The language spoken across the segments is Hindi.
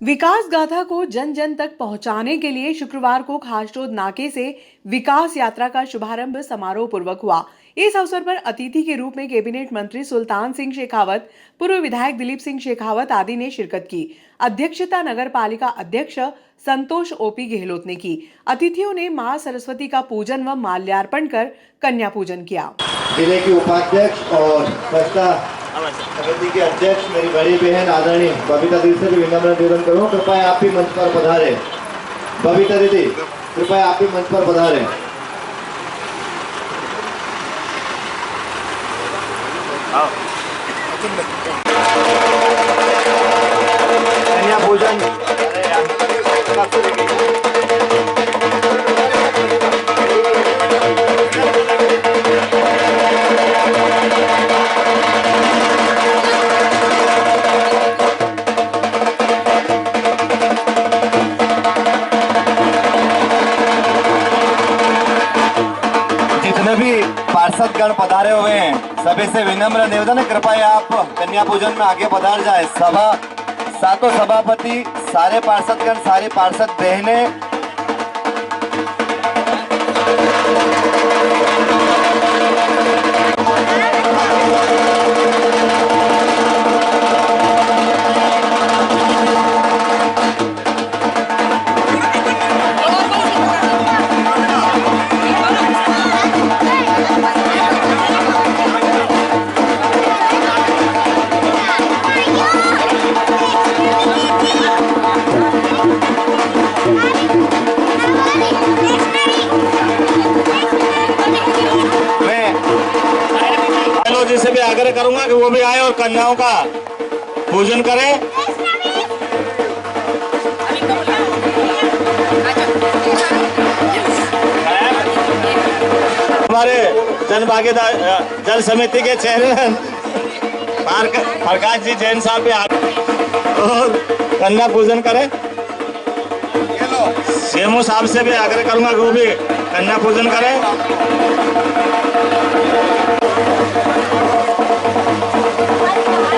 विकास गाथा को जन जन तक पहुंचाने के लिए शुक्रवार को खासरोद नाके से विकास यात्रा का शुभारंभ समारोह पूर्वक हुआ। इस अवसर पर अतिथि के रूप में कैबिनेट मंत्री सुल्तान सिंह शेखावत, पूर्व विधायक दिलीप सिंह शेखावत आदि ने शिरकत की। अध्यक्षता नगर पालिका अध्यक्ष संतोष ओपी गहलोत ने की। अतिथियों ने मां सरस्वती का पूजन व माल्यार्पण कर कन्या पूजन किया। जिले की उपाध्यक्ष और समिति के अध्यक्ष मेरी बड़ी बहन आदरणीय बबीता दीदी से भी विनम्र निवेदन करूँ, कृपया आप भी मंच पर पधारें। बबीता दीदी, कृपया आप भी मंच पर पधारें। कन्या पूजन जितने भी पार्षदगण पधारे हुए हैं सभी से विनम्र निवेदन है, कृपया आप कन्या पूजन में आगे पधार जाए। सातों सभापति, सारे पार्षदगण, सारी पार्षद बहनें, जी से भी आग्रह करूंगा कि वो भी आए और कन्याओं का पूजन करें। हमारे जन भागीदार जल समिति के चेयरमैन प्रकाश जी जैन साहब भी और कन्या पूजन करें। सीएमओ साहब से भी आग्रह करूंगा कि वो भी कन्या पूजन करें।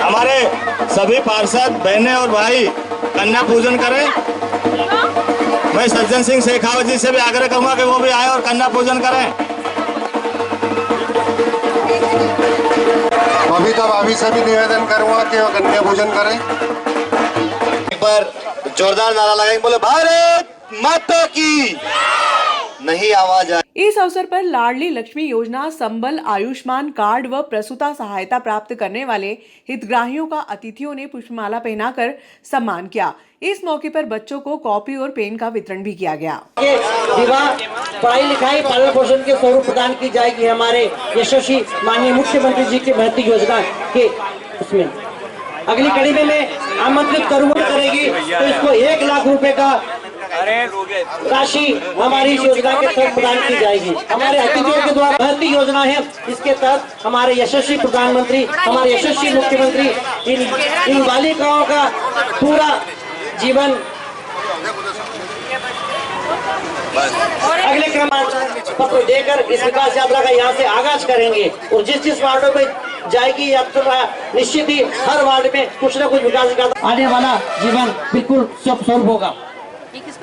हमारे सभी पार्षद बहनें और भाई कन्या पूजन करें। मैं सज्जन सिंह शेखावत जी से भी आग्रह करूंगा कि वो भी आए और कन्या पूजन करें। बबीता भाभी से भी निवेदन करूंगा कि वो कन्या पूजन करें। एक बार जोरदार नारा लगाएंगे, बोले भारत माता की नहीं आवाज आए। इस अवसर पर लाडली लक्ष्मी योजना, संबल, आयुष्मान कार्ड व प्रसूता सहायता प्राप्त करने वाले हितग्राहियों का अतिथियों ने पुष्पमाला पहनाकर सम्मान किया। इस मौके पर बच्चों को कॉपी और पेन का वितरण भी किया गया। विवाह, पढ़ाई लिखाई, पालन पोषण के स्वरूप प्रदान की जाएगी। हमारे यशस्वी माननीय मुख्यमंत्री जी की महती योजना के उसमें अगली कड़ी में मैं आमंत्रित करेगी तो इसको 1 लाख रुपए का राशि हमारी इस योजना के तहत प्रदान की जाएगी। हमारे अतिथियों के द्वारा महती योजना है, इसके तहत हमारे यशस्वी प्रधानमंत्री, हमारे यशस्वी मुख्यमंत्री इन बालिकाओं का पूरा जीवन अगले क्रम पत्र देकर इस विकास यात्रा का यहाँ से आगाज करेंगे और जिस वार्डों में जाएगी यात्रा निश्चित ही हर वार्ड में कुछ न कुछ विकास का आने वाला जीवन बिल्कुल स्वरूप होगा।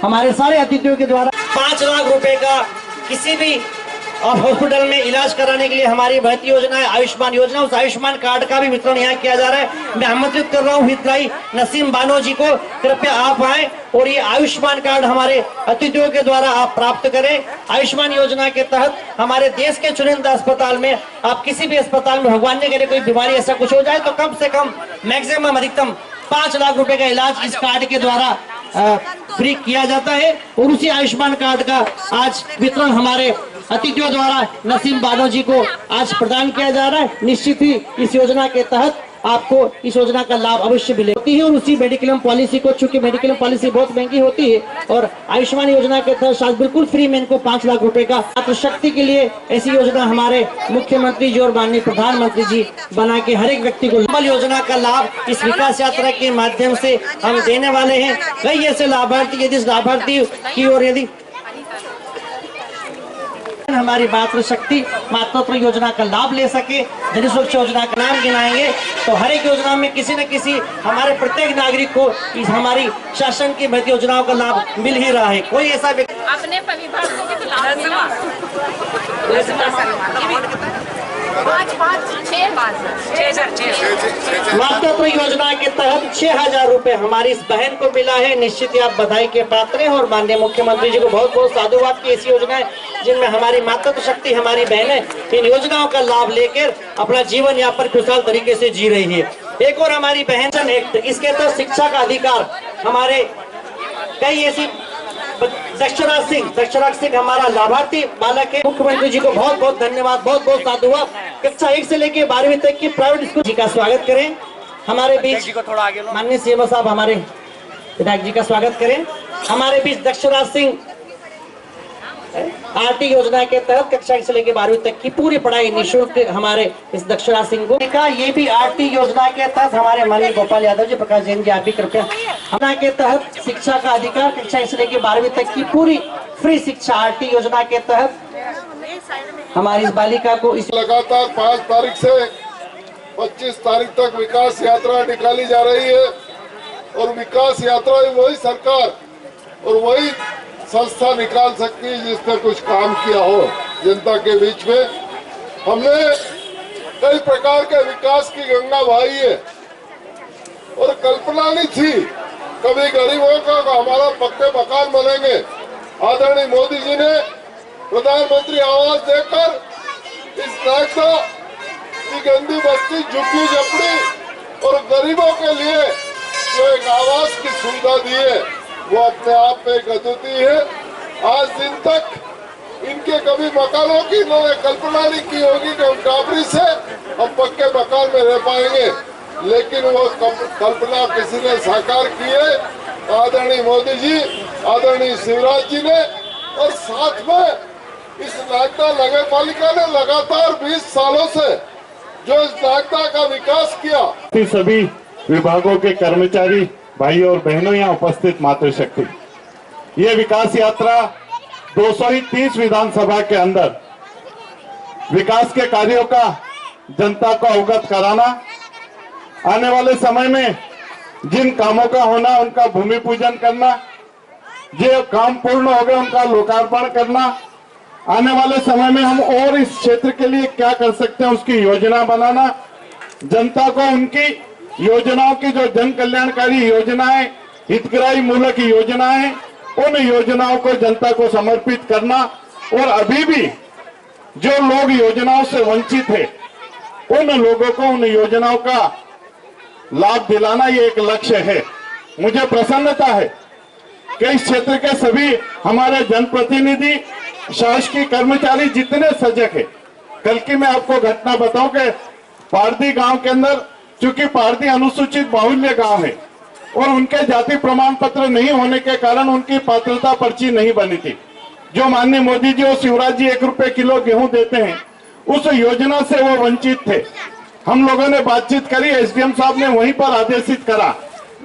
हमारे सारे अतिथियों के द्वारा 5 लाख रुपए का किसी भी हॉस्पिटल में इलाज कराने के लिए हमारी भर्ती योजना है आयुष्मान योजना। उस आयुष्मान कार्ड का भी वितरण यहाँ किया जा रहा है। मैं आमंत्रित कर रहा हूँ हितग्राही नसीम बानो जी को, कृपया आप आए और ये आयुष्मान कार्ड हमारे अतिथियों के द्वारा आप प्राप्त करें। आयुष्मान योजना के तहत हमारे देश के चुनिंदा अस्पताल में, आप किसी भी अस्पताल में भगवान ने करे कोई बीमारी ऐसा कुछ हो जाए तो कम से कम मैक्सिमम अधिकतम 5 लाख रुपए का इलाज इस कार्ड के द्वारा फ्री किया जाता है। और उसी आयुष्मान कार्ड का आज वितरण हमारे अतिथियों द्वारा नसीम बानो जी को आज प्रदान किया जा रहा है। निश्चित ही इस योजना के तहत आपको इस योजना का लाभ अवश्य मिलेगा। और उसी मेडिक्लेम पॉलिसी को, चूंकि मेडिक्लेम पॉलिसी बहुत महंगी होती है और आयुष्मान योजना के तहत शायद बिल्कुल फ्री में इनको 5 लाख रुपए का मातृ शक्ति के लिए ऐसी योजना हमारे मुख्यमंत्री जी और माननीय प्रधानमंत्री जी बना के हर एक व्यक्ति को संबल योजना का लाभ इस विकास यात्रा के माध्यम से हम देने वाले हैं। कई ऐसे लाभार्थी, यदि लाभार्थी की ओर यदि हमारी मातृशक्ति मातृत्व योजना का लाभ ले सके। जन सुरक्षा योजना का नाम गिनाएंगे तो हर एक योजना में किसी न किसी हमारे प्रत्येक नागरिक को इस हमारी शासन की मदद योजनाओं का लाभ मिल ही रहा है। कोई ऐसा अपने परिवार को भी तो लाभ मिला। 6,000 मातृत्व योजना के तहत 6,000 रुपए हमारी इस बहन को मिला है। निश्चित ही आप बधाई के पात्र हैं और माननीय मुख्यमंत्री जी को बहुत बहुत साधुवाद की ऐसी योजनाएं जिनमें हमारी मातृत्व शक्ति हमारी बहनें इन योजनाओं का लाभ लेकर अपना जीवन यापन खुशहाल तरीके से जी रही है। एक और हमारी बहन एक्ट, इसके तहत शिक्षा का अधिकार हमारे कई ऐसी दक्षराज सिंह हमारा लाभार्थी बालक है। मुख्यमंत्री जी को बहुत बहुत धन्यवाद, बहुत बहुत साधुवाद। कक्षा 1 से लेकर 12वीं तक की प्राइवेट स्कूल जी का स्वागत करें। हमारे बीच माननीय सीएम साहब हमारे विधायक जी का स्वागत करें। हमारे बीच दक्षराज सिंह आरटी योजना के तहत कक्षा 1 से लेकर 12वीं तक की पूरी पढ़ाई निःशुल्क हमारे इस दक्षराज सिंह को देखा। ये भी आरटी योजना के तहत हमारे माननीय गोपाल यादव जी, प्रकाश जैन जी, आप भी कृपया योजना के तहत शिक्षा का अधिकार कक्षा 1 से लेकर 12वीं तक की पूरी फ्री शिक्षा आरटी योजना के तहत हमारी इस बालिका को इस लगातार 5 तारीख से 25 तारीख तक विकास यात्रा निकाली जा रही है और विकास यात्रा वही सरकार और वही संस्था निकाल सकती है जिसने कुछ काम किया हो जनता के बीच में। हमने कई प्रकार के विकास की गंगा बहाई है और कल्पना नहीं थी कभी गरीबों का हमारा पक्के मकान बनेंगे। आदरणीय मोदी जी ने प्रधानमंत्री आवास देकर इस नागदा की गंदी बस्ती, झुग्गी झपड़ी और गरीबों के लिए जो एक आवास की सुविधा दी है वो अपने आप में एक अद्वितीय है। आज दिन तक इनके कभी मकानों की इन्होंने कल्पना नहीं की होगी कि हम डाबरी से हम पक्के मकान में रह पाएंगे, लेकिन वो कल्पना किसी ने साकार की है, आदरणीय मोदी जी, आदरणीय शिवराज जी ने। और साथ में इस नागदा नगर पालिका ने लगातार 20 सालों से जो इस नागदा का विकास किया। सभी विभागों के कर्मचारी भाई और बहनों, यहाँ उपस्थित मातृशक्ति, ये विकास यात्रा 230 विधानसभा के अंदर विकास के कार्यों का जनता को अवगत कराना, आने वाले समय में जिन कामों का होना उनका भूमि पूजन करना, जो काम पूर्ण हो गए उनका लोकार्पण करना, आने वाले समय में हम और इस क्षेत्र के लिए क्या कर सकते हैं उसकी योजना बनाना, जनता को उनकी योजनाओं की जो जन कल्याणकारी योजनाएं, हितग्राही मूलक योजनाएं, उन योजनाओं को जनता को समर्पित करना और अभी भी जो लोग योजनाओं से वंचित है उन लोगों को उन योजनाओं का लाभ दिलाना, ये एक लक्ष्य है। मुझे प्रसन्नता है कि इस क्षेत्र के सभी हमारे जनप्रतिनिधि, शासकीय कर्मचारी जितने सजग है। कल की मैं आपको घटना बताऊं कि पारदी गांव के अंदर, चूंकि पारदी अनुसूचित बाहुल्य गांव है और उनके जाति प्रमाण पत्र नहीं होने के कारण उनकी पात्रता पर्ची नहीं बनी थी। जो माननीय मोदी जी और शिवराज जी 1 रुपए किलो गेहूं देते हैं, उस योजना से वो वंचित थे। हम लोगों ने बातचीत करी, एसडीएम साहब ने वहीं पर आदेशित करा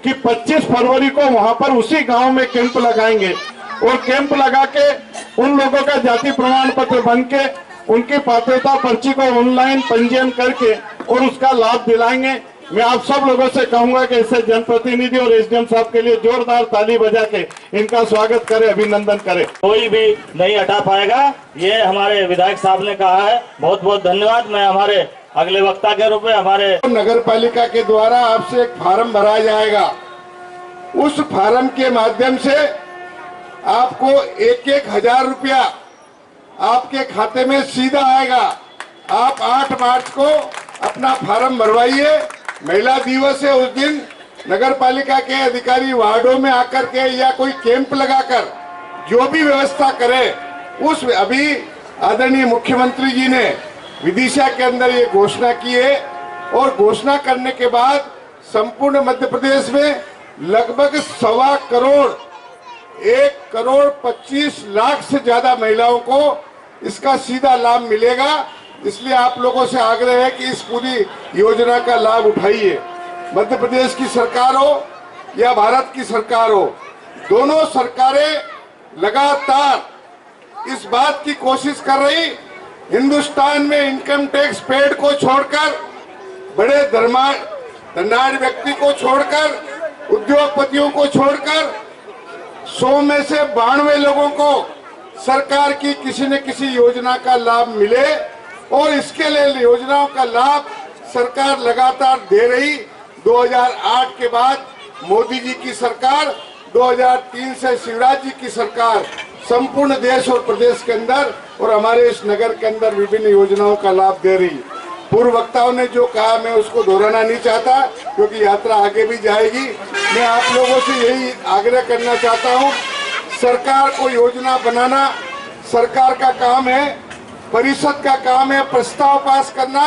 कि 25 फरवरी को वहां पर उसी गांव में कैंप लगाएंगे और कैंप लगा के उन लोगों का जाति प्रमाण पत्र बन के उनकी पात्रता पर्ची को ऑनलाइन पंजीयन करके और उसका लाभ दिलाएंगे। मैं आप सब लोगों से कहूंगा कि ऐसे जनप्रतिनिधि और एसडीएम साहब के लिए जोरदार ताली बजा के इनका स्वागत करें, अभिनंदन करें। कोई भी नहीं हटा पाएगा, ये हमारे विधायक साहब ने कहा है। बहुत बहुत धन्यवाद। मैं हमारे अगले वक्ता के रूप में हमारे नगर पालिका के द्वारा आपसे एक फार्म भरा जाएगा। उस फार्म के माध्यम से आपको 1-1 हजार रुपया आपके खाते में सीधा आएगा। आप 8 मार्च को अपना फार्म भरवाइए। महिला दिवस है, उस दिन नगर पालिका के अधिकारी वार्डों में आकर के या कोई कैंप लगाकर जो भी व्यवस्था करे, उस अभी आदरणीय मुख्यमंत्री जी ने विदिशा के अंदर ये घोषणा की है और घोषणा करने के बाद संपूर्ण मध्य प्रदेश में लगभग 1.25 करोड़ 1,25 लाख से ज्यादा महिलाओं को इसका सीधा लाभ मिलेगा। इसलिए आप लोगों से आग्रह है कि इस पूरी योजना का लाभ उठाइए। मध्य प्रदेश की सरकार हो या भारत की सरकार हो, दोनों सरकारें लगातार इस बात की कोशिश कर रही, हिंदुस्तान में इनकम टैक्स पेड को छोड़कर, बड़े धनाढ़ व्यक्ति को छोड़कर, उद्योगपतियों को छोड़कर 100 में से 92 लोगों को सरकार की किसी न किसी योजना का लाभ मिले, और इसके लिए योजनाओं का लाभ सरकार लगातार दे रही। 2008 के बाद मोदी जी की सरकार, 2003 से शिवराज जी की सरकार संपूर्ण देश और प्रदेश के अंदर और हमारे इस नगर के अंदर विभिन्न योजनाओं का लाभ दे रही। पूर्व वक्ताओं ने जो कहा मैं उसको दोहराना नहीं चाहता, क्योंकि यात्रा आगे भी जाएगी। मैं आप लोगों से यही आग्रह करना चाहता हूं, सरकार को योजना बनाना सरकार का काम है, परिषद का काम है प्रस्ताव पास करना,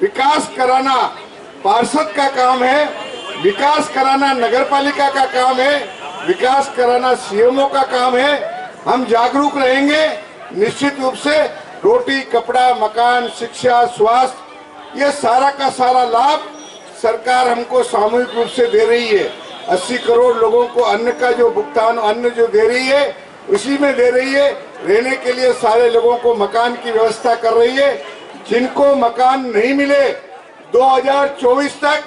विकास कराना पार्षद का काम है, विकास कराना नगरपालिका का काम है, विकास कराना सीएमओ का काम है। हम जागरूक रहेंगे, निश्चित रूप से रोटी, कपड़ा, मकान, शिक्षा, स्वास्थ्य, ये सारा का सारा लाभ सरकार हमको सामूहिक रूप से दे रही है। 80 करोड़ लोगों को अन्न का जो भुगतान, अन्न जो दे रही है उसी में दे रही है। रहने के लिए सारे लोगों को मकान की व्यवस्था कर रही है। जिनको मकान नहीं मिले, 2024 तक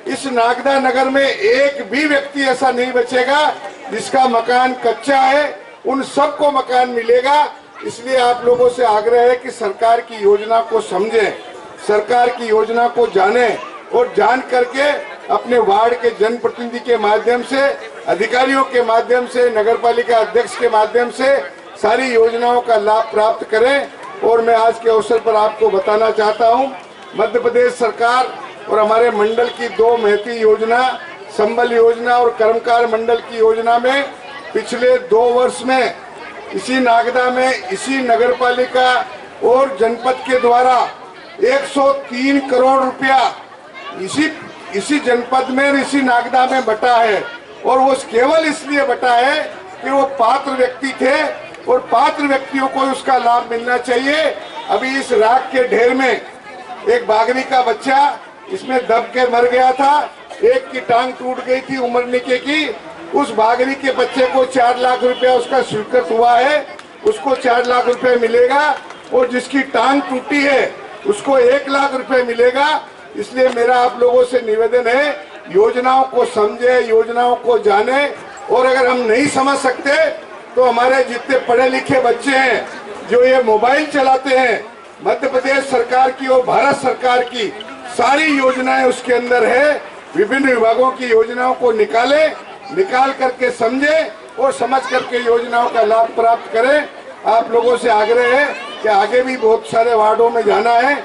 इस नागदा नगर में एक भी व्यक्ति ऐसा नहीं बचेगा जिसका मकान कच्चा है, उन सबको मकान मिलेगा। इसलिए आप लोगों से आग्रह है कि सरकार की योजना को समझें, सरकार की योजना को जानें, और जान करके अपने वार्ड के जनप्रतिनिधि के माध्यम से, अधिकारियों के माध्यम से, नगरपालिका अध्यक्ष के माध्यम से सारी योजनाओं का लाभ प्राप्त करें। और मैं आज के अवसर पर आपको बताना चाहता हूं, मध्य प्रदेश सरकार और हमारे मंडल की 2 महती योजना, संबल योजना और कर्मकार मंडल की योजना में पिछले 2 वर्ष में इसी नागदा में, इसी नगरपालिका और जनपद के द्वारा 103 करोड़ रुपया इसी जनपद में, इसी नागदा में बटा है। और वो केवल इसलिए बटा है कि वो पात्र व्यक्ति थे और पात्र व्यक्तियों को उसका लाभ मिलना चाहिए। अभी इस राख के ढेर में एक बागरी का बच्चा इसमें दब के मर गया था, एक की टांग टूट गई थी उम्र निके की। उस बागरी के बच्चे को 4 लाख रुपया उसका स्वीकृत हुआ है, उसको 4 लाख रुपए मिलेगा, और जिसकी टांग टूटी है उसको 1 लाख रुपए मिलेगा। इसलिए मेरा आप लोगों से निवेदन है, योजनाओं को समझे, योजनाओं को जाने, और अगर हम नहीं समझ सकते तो हमारे जितने पढ़े लिखे बच्चे हैं जो ये मोबाइल चलाते हैं, मध्य प्रदेश सरकार की और भारत सरकार की सारी योजनाएं उसके अंदर है। विभिन्न विभागों की योजनाओं को निकाल करके समझे और समझ करके योजनाओं का लाभ प्राप्त करें। आप लोगों से आग्रह है कि आगे भी बहुत सारे वार्डों में जाना है।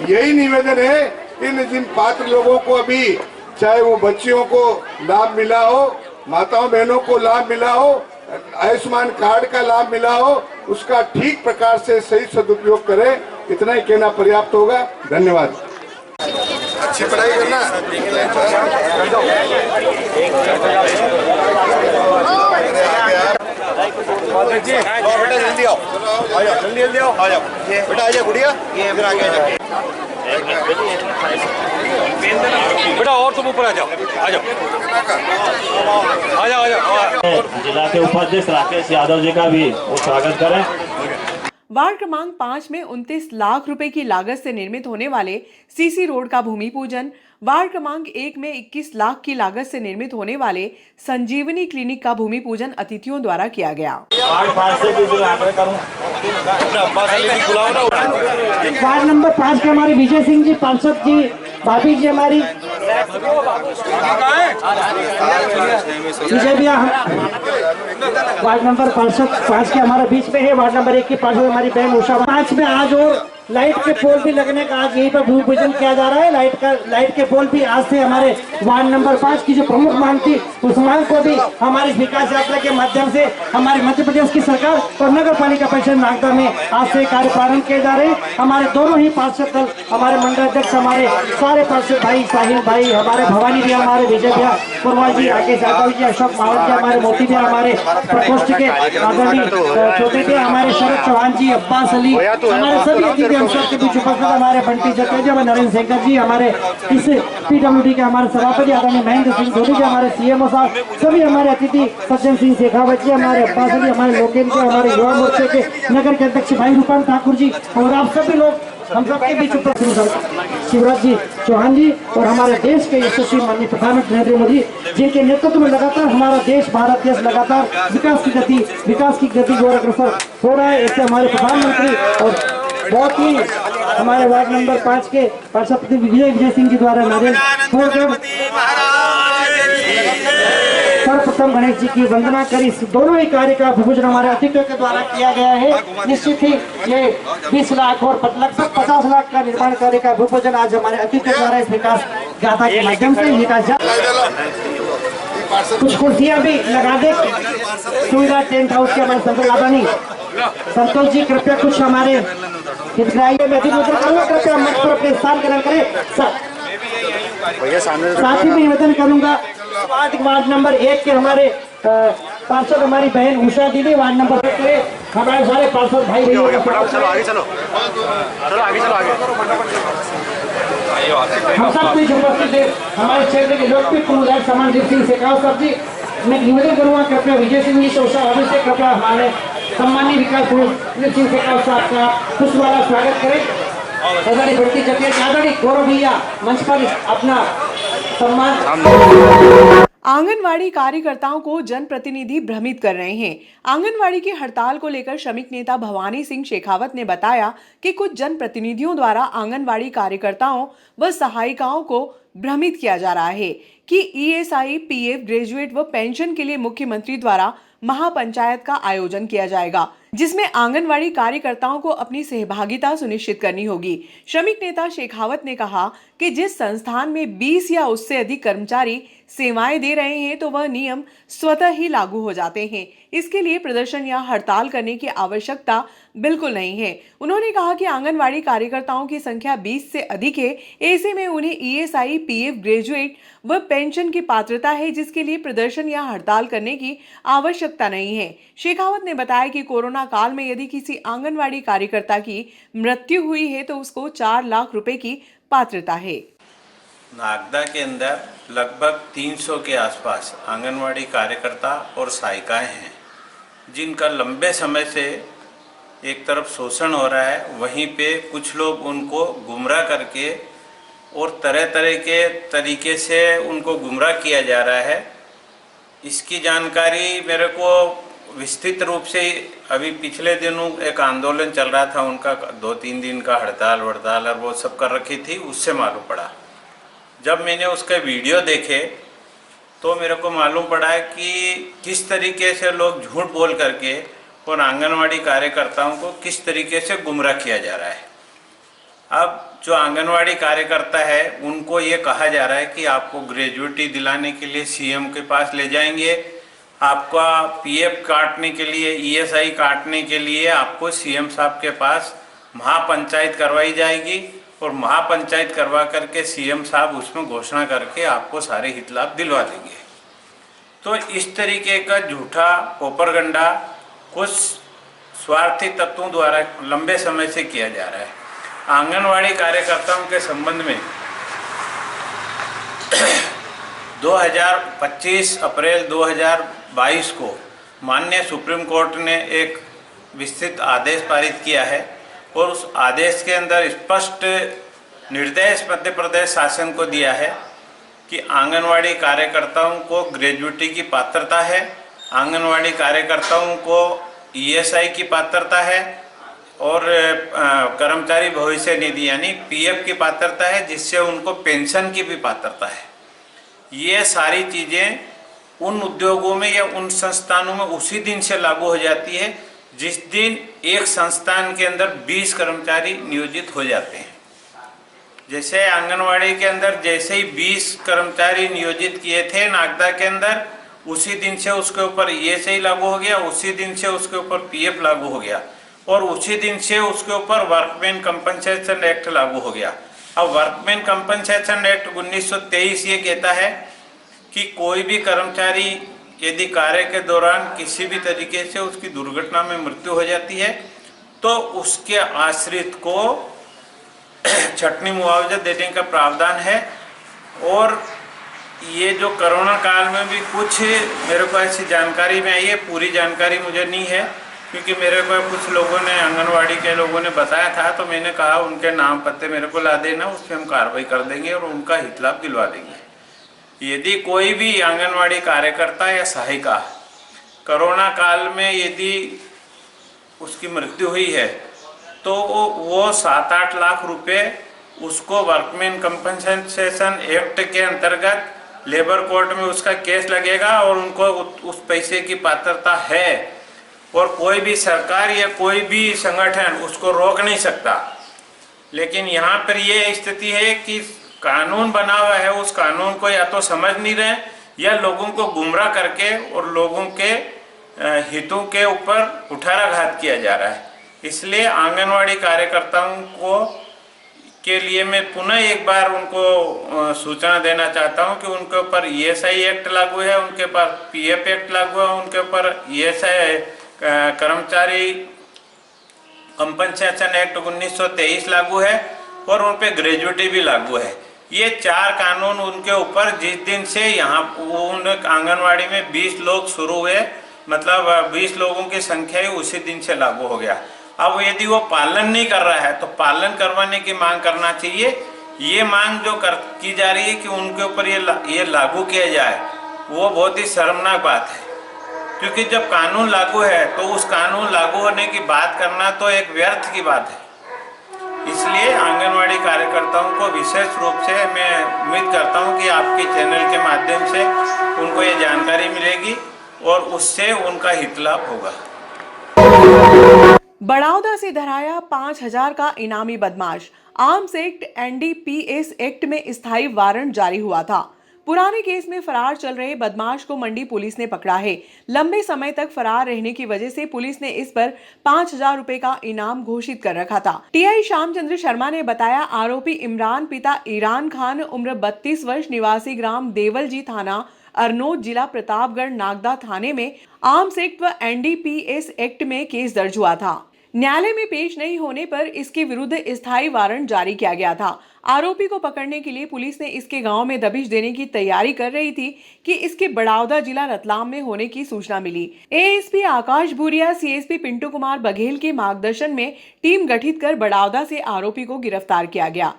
यही निवेदन है, इन जिन पात्र लोगों को अभी, चाहे वो बच्चियों को लाभ मिला हो, माताओं बहनों को लाभ मिला हो, आयुष्मान कार्ड का लाभ मिला हो, उसका ठीक प्रकार से सही सदुपयोग करें। इतना ही कहना पर्याप्त होगा। धन्यवाद। अच्छी पढ़ाई करना। बेटा जल्दी आओ, जल्दी आओ, आ जाओ बेटा, आ जाओ गुड़िया, ये इधर आगे आ जाओ बेटा, और तुम ऊपर आ जाओ, आ जाओ, आ जाओ, आ जाओ। जिला के उपाध्यक्ष राकेश यादव जी का भी वो स्वागत करें। वार्ड क्रमांक 5 में 29 लाख रुपए की लागत से निर्मित होने वाले सीसी रोड का भूमि पूजन, वार्ड क्रमांक 1 में 21 लाख की लागत से निर्मित होने वाले संजीवनी क्लिनिक का भूमि पूजन अतिथियों द्वारा किया गया। वार्ड नंबर 5 के हमारे विजय सिंह जी, पार्षद जी, भाभी जी हमारी विजय भैया, वार्ड नंबर 5 के हमारे बीच में है। वार्ड नंबर 1 की पार्षद हमारी बहन उषा। 5 में आज और लाइट के पोल भी लगने का आज यहीं पर भूमि पूजन किया जा रहा है। लाइट के पोल भी आज से हमारे वार्ड नंबर 5 की जो प्रमुख मांग थी उस मांग को भी हमारी विकास यात्रा के माध्यम से हमारे मध्य प्रदेश की सरकार और नगर पालिका परिषद नागदा में आज से कार्य प्रारंभ किए जा रहे हैं। हमारे दोनों ही पार्षद दल, हमारे मंडल अध्यक्ष, हमारे सारे पार्षद भाई, साहिल भाई, हमारे भवानी भैया, हमारे विजय भैया, कुरवाल जी, राकेश यादव जी, अशोक मावत जी, हमारे मोती भैया, हमारे प्रकोष्ठ के आदरणीय छोटे भैया, हमारे शरद चौहान जी, अब्बास अली, हमारे सभी हम सबके बीच उपस्थित हमारे बंटी चक्कर जी, हमारे नरेंद्र शेखर जी, हमारे इस PWD के हमारे सभापति आदरणीय महेंद्र सिंह धोनी जी, हमारे CMO साहब, सभी हमारे अतिथि सज्जन सिंह शेखावत जी, हमारे अब्बास अली, हमारे लोकेन के, हमारे युवा मोर्चे के नगर के अध्यक्ष भाई रूपान ठाकुर जी, और आप सभी लोग हम सबके बीच उपस्थित शिवराज जी चौहान जी, और हमारे देश के यशस्वी माननीय प्रधानमंत्री नरेंद्र मोदी, जिनके नेतृत्व में लगातार हमारा देश, भारत देश लगातार विकास की गति को अग्रसर हो रहा है। ऐसे हमारे प्रधानमंत्री और बहुत ही हमारे वार्ड नंबर 5 के पार्षद विजय सिंह जी द्वारा सर्वप्रथम गणेश जी की वंदना करी। दोनों ही कार्य का भूषण हमारे अतिथियों के द्वारा किया गया है। निश्चित ही ये 20 लाख और लगभग 50 लाख का निर्माण कार्य का भूषण आज हमारे अतिथियों द्वारा इस विकास गाथा के माध्यम से कुछ कुर्सियां भी लगा दे। सुविधा टेंट हाउस के हमारे संतोष जी कृपया कुछ हमारे हितग्राही में कृपया मंच पर अपने स्थान ग्रहण करें। साथ ही मैं निवेदन करूंगा वार्ड नंबर 1 के हमारे पार्षद हमारी बहन उषा दीदी वार्ड नंबर 1 के हमारे सारे पार्षद भाई हम सब कुछ उपस्थित है। हमारे क्षेत्र के लोकप्रिय विधायक समानजीत सिंह शेखावत साहब जी, मैं निवेदन करूंगा कृपया विजय सिंह जी उषा ऑफिस से कृपया हमारे सम्मानीय विकास सिंह शेखावत साहब का पुष्प वाला स्वागत करें। हमारी बढ़ती जगह आदरणीय गौरव भैया मंच पर अपना सम्मान। आंगनवाड़ी कार्यकर्ताओं को जनप्रतिनिधि भ्रमित कर रहे हैं। आंगनवाड़ी की हड़ताल को लेकर श्रमिक नेता भवानी सिंह शेखावत ने बताया कि कुछ जनप्रतिनिधियों द्वारा आंगनवाड़ी कार्यकर्ताओं व सहायिकाओं को भ्रमित किया जा रहा है कि ESI, PF, ग्रेजुएट व पेंशन के लिए मुख्यमंत्री द्वारा महापंचायत का आयोजन किया जाएगा, जिसमें आंगनवाड़ी कार्यकर्ताओं को अपनी सहभागिता सुनिश्चित करनी होगी। श्रमिक नेता शेखावत ने कहा कि जिस संस्थान में 20 या उससे अधिक कर्मचारी सेवाएं दे रहे हैं तो वह नियम स्वतः ही लागू हो जाते हैं। इसके लिए प्रदर्शन या हड़ताल करने की आवश्यकता बिल्कुल नहीं है। उन्होंने कहा कि आंगनवाड़ी कार्यकर्ताओं की संख्या 20 से अधिक है, ऐसे में उन्हें ESI, PF, ग्रेजुएट व पेंशन की पात्रता है, जिसके लिए प्रदर्शन या हड़ताल करने की आवश्यकता नहीं है। शेखावत ने बताया कि कोरोना काल में यदि किसी आंगनवाड़ी कार्यकर्ता की मृत्यु हुई है तो उसको 4 लाख रुपए की पात्रता है। नागदा के अंदर लगभग 300 के आसपास आंगनवाड़ी कार्यकर्ता और सहायिकाएं हैं, जिनका लंबे समय से एक तरफ शोषण हो रहा है, वहीं पे कुछ लोग उनको गुमराह करके और तरह तरह के तरीके से उनको गुमराह किया जा रहा है। इसकी जानकारी मेरे को विस्तृत रूप से अभी पिछले दिनों एक आंदोलन चल रहा था, उनका 2-3 दिन का हड़ताल वड़ताल और वो सब कर रखी थी, उससे मालूम पड़ा। जब मैंने उसके वीडियो देखे तो मेरे को मालूम पड़ा है कि किस तरीके से लोग झूठ बोल करके और आंगनवाड़ी कार्यकर्ताओं को किस तरीके से गुमराह किया जा रहा है। अब जो आंगनवाड़ी कार्यकर्ता है उनको ये कहा जा रहा है कि आपको ग्रेजुएटी दिलाने के लिए CM के पास ले जाएंगे, आपका PF काटने के लिए, ESI काटने के लिए आपको CM साहब के पास महापंचायत करवाई जाएगी और महापंचायत करवा करके CM साहब उसमें घोषणा करके आपको सारे हित लाभ दिलवा देंगे। तो इस तरीके का झूठा प्रोपेगेंडा कुछ स्वार्थी तत्वों द्वारा लंबे समय से किया जा रहा है। आंगनवाड़ी कार्यकर्ताओं के संबंध में 2025 अप्रैल 2022 को माननीय सुप्रीम कोर्ट ने एक विस्तृत आदेश पारित किया है और उस आदेश के अंदर स्पष्ट निर्देश मध्य प्रदेश शासन को दिया है कि आंगनवाड़ी कार्यकर्ताओं को ग्रेजुएटी की पात्रता है, आंगनवाड़ी कार्यकर्ताओं को ESI की पात्रता है और कर्मचारी भविष्य निधि यानी PF की पात्रता है, जिससे उनको पेंशन की भी पात्रता है। ये सारी चीज़ें उन उद्योगों में या उन संस्थानों में उसी दिन से लागू हो जाती है जिस दिन एक संस्थान के अंदर 20 कर्मचारी नियोजित हो जाते हैं। जैसे आंगनवाड़ी के अंदर जैसे ही 20 कर्मचारी नियोजित किए थे नागदा के अंदर, उसी दिन से उसके ऊपर ESI लागू हो गया, उसी दिन से उसके ऊपर PF लागू हो गया और उसी दिन से उसके ऊपर वर्कमैन कंपनसेशन एक्ट लागू हो गया। अब वर्कमैन कंपनसेशन एक्ट 1923 ये कहता है कि कोई भी कर्मचारी यदि कार्य के दौरान किसी भी तरीके से उसकी दुर्घटना में मृत्यु हो जाती है तो उसके आश्रित को छटनी मुआवजा देने का प्रावधान है। और ये जो कोरोना काल में भी कुछ मेरे को ऐसी जानकारी में आई है, पूरी जानकारी मुझे नहीं है, क्योंकि मेरे को कुछ लोगों ने, आंगनवाड़ी के लोगों ने बताया था, तो मैंने कहा उनके नाम पत्ते मेरे को ला देना, उस पर हम कार्रवाई कर देंगे और उनका हित लाभ दिलवा देंगे। यदि कोई भी आंगनवाड़ी कार्यकर्ता या सहायिका कोरोना काल में यदि उसकी मृत्यु हुई है तो वो 7-8 लाख रुपए उसको वर्कमैन कंपनसेशन एक्ट के अंतर्गत लेबर कोर्ट में उसका केस लगेगा और उनको उस पैसे की पात्रता है और कोई भी सरकार या कोई भी संगठन उसको रोक नहीं सकता। लेकिन यहाँ पर ये स्थिति है कि कानून बना हुआ है, उस कानून को या तो समझ नहीं रहे या लोगों को गुमराह करके और लोगों के हितों के ऊपर कुठाराघात किया जा रहा है। इसलिए आंगनवाड़ी कार्यकर्ताओं को के लिए मैं पुनः एक बार उनको सूचना देना चाहता हूं कि उनके ऊपर ईएसआई एक्ट लागू है, उनके ऊपर पीएफ एक्ट लागू है, उनके ऊपर ईएसआई कर्मचारी कंपनसेशन एक्ट 1923 लागू है और उन पे ग्रेजुएटी भी लागू है। ये 4 कानून उनके ऊपर जिस दिन से यहाँ उन आंगनवाड़ी में 20 लोग शुरू हुए, मतलब 20 लोगों की संख्या ही उसी दिन से लागू हो गया। अब यदि वो पालन नहीं कर रहा है तो पालन करवाने की मांग करना चाहिए। ये मांग जो की जा रही है कि उनके ऊपर ये लागू किया जाए, वो बहुत ही शर्मनाक बात है, क्योंकि जब कानून लागू है तो उस कानून लागू होने की बात करना तो एक व्यर्थ की बात है। इसलिए आंगनवाड़ी कार्यकर्ताओं को विशेष रूप से मैं उम्मीद करता हूं कि आपके चैनल के माध्यम से उनको ये जानकारी मिलेगी और उससे उनका हित लाभ होगा। बड़ौदा से धराया 5,000 का इनामी बदमाश। आर्म्स एक्ट एनडीपीएस एक्ट में स्थायी वारंट जारी हुआ था। पुराने केस में फरार चल रहे बदमाश को मंडी पुलिस ने पकड़ा है। लंबे समय तक फरार रहने की वजह से पुलिस ने इस पर 5,000 रुपए का इनाम घोषित कर रखा था। टीआई श्यामचंद्र शर्मा ने बताया, आरोपी इमरान पिता ईरान खान, उम्र 32 वर्ष, निवासी ग्राम देवलजी, थाना अरनोद, जिला प्रतापगढ़, नागदा थाने में आर्म्स एक्ट व एनडीपीएस एक्ट में केस दर्ज हुआ था। न्यायालय में पेश नहीं होने पर इसके विरुद्ध स्थायी वारंट जारी किया गया था। आरोपी को पकड़ने के लिए पुलिस ने इसके गांव में दबिश देने की तैयारी कर रही थी कि इसके बड़ौदा जिला रतलाम में होने की सूचना मिली। एएसपी आकाश भूरिया, सीएसपी पिंटू कुमार बघेल के मार्गदर्शन में टीम गठित कर बड़ौदा से आरोपी को गिरफ्तार किया गया।